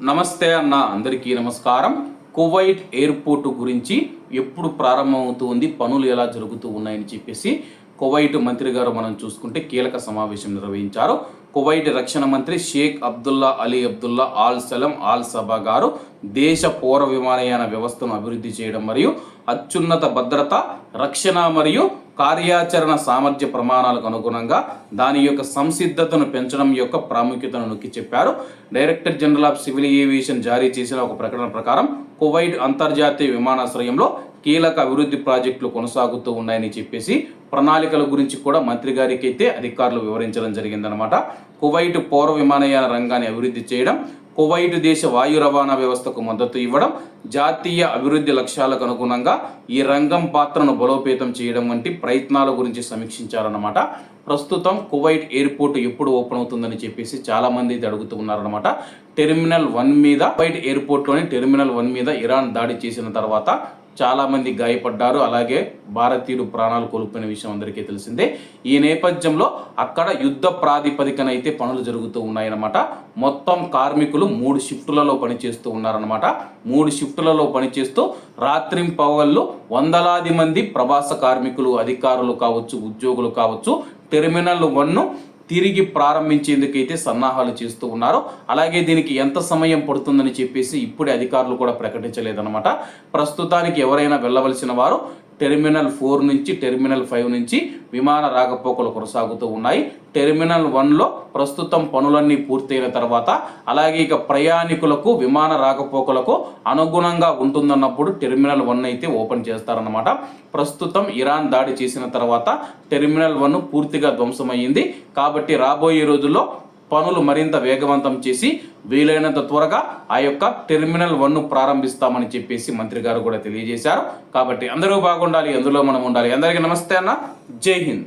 నమస్తే అన్న, అందరికీ నమస్కారం. కువైట్ ఎయిర్పోర్టు గురించి ఎప్పుడు ప్రారంభమవుతుంది, పనులు ఎలా జరుగుతూ ఉన్నాయని చెప్పేసి కువైట్ మంత్రి గారు మనం చూసుకుంటే కీలక సమావేశం నిర్వహించారు. కువైట్ రక్షణ మంత్రి Sheikh Abdullah Ali Abdullah Al Salem Al Sabah గారు దేశ పౌర విమానయాన వ్యవస్థను అభివృద్ధి చేయడం మరియు అత్యున్నత భద్రత, రక్షణ మరియు కార్యాచరణ సామర్థ్య ప్రమాణాలకు అనుగుణంగా దాని యొక్క సంసిద్ధతను పెంచడం యొక్క ప్రాముఖ్యతను నొక్కి చెప్పారు. Director general of civil aviation జారీ చేసిన ఒక ప్రకటన ప్రకారం కువైట్ అంతర్జాతీయ విమానాశ్రయంలో కీలక అభివృద్ధి ప్రాజెక్టులు కొనసాగుతూ ఉన్నాయని చెప్పేసి ప్రణాళికల గురించి కూడా మంత్రి గారికి అయితే అధికారులు వివరించడం జరిగిందనమాట. కువైట్ పౌర విమానయాన రంగాన్ని అభివృద్ధి చేయడం, కువైట్ దేశ వాయు రవాణా వ్యవస్థకు మద్దతు ఇవ్వడం, జాతీయ అభివృద్ధి లక్ష్యాలకు అనుగుణంగా ఈ రంగం పాత్రను బలోపేతం చేయడం వంటి ప్రయత్నాల గురించి సమీక్షించారన్నమాట. ప్రస్తుతం కువైట్ ఎయిర్పోర్ట్ ఎప్పుడు ఓపెన్ అవుతుందని చెప్పేసి చాలా మంది అయితే అడుగుతూ ఉన్నారన్నమాట. టెర్మినల్ 1 మీద, కువైట్ ఎయిర్పోర్ట్లోని టెర్మినల్ 1 మీద ఇరాన్ దాడి చేసిన తర్వాత చాలామంది గాయపడ్డారు, అలాగే భారతీయులు ప్రాణాలు కోల్పోయిన విషయం అందరికీ తెలిసిందే. ఈ నేపథ్యంలో అక్కడ యుద్ధ ప్రాతిపదికన అయితే పనులు జరుగుతూ ఉన్నాయన్నమాట. మొత్తం కార్మికులు 3 షిఫ్టులలో పనిచేస్తూ ఉన్నారన్నమాట. 3 షిఫ్టులలో పనిచేస్తూ రాత్రింపవళ్ళు వందలాది మంది ప్రవాస కార్మికులు, అధికారులు కావచ్చు, ఉద్యోగులు కావచ్చు, టెర్మినల్ 1ను తిరిగి ప్రారంభించేందుకైతే సన్నాహాలు చేస్తూ ఉన్నారు. అలాగే దీనికి ఎంత సమయం పడుతుందని చెప్పేసి ఇప్పుడే అధికారులు కూడా ప్రకటించలేదన్నమాట. ప్రస్తుతానికి ఎవరైనా వెళ్ళవలసిన వారు టెర్మినల్ 4 నుంచి టెర్మినల్ 5 నుంచి విమాన రాకపోకలు కొనసాగుతూ ఉన్నాయి. టెర్మినల్ 1లో ప్రస్తుతం పనులన్నీ పూర్తయిన తర్వాత, అలాగే ఇక ప్రయాణికులకు విమాన రాకపోకలకు అనుగుణంగా ఉంటుందన్నప్పుడు టెర్మినల్ 1 అయితే ఓపెన్ చేస్తారన్నమాట. ప్రస్తుతం ఇరాన్ దాడి చేసిన తర్వాత టెర్మినల్ 1 పూర్తిగా ధ్వంసమయ్యింది. కాబట్టి రాబోయే రోజుల్లో పనులు మరింత వేగవంతం చేసి వీలైనంత త్వరగా ఆ యొక్క టెర్మినల్ 1ను ప్రారంభిస్తామని చెప్పేసి మంత్రి గారు కూడా తెలియజేశారు. కాబట్టి అందరూ బాగుండాలి, అందులో మనం ఉండాలి. అందరికీ నమస్తే అన్న, జై హింద్.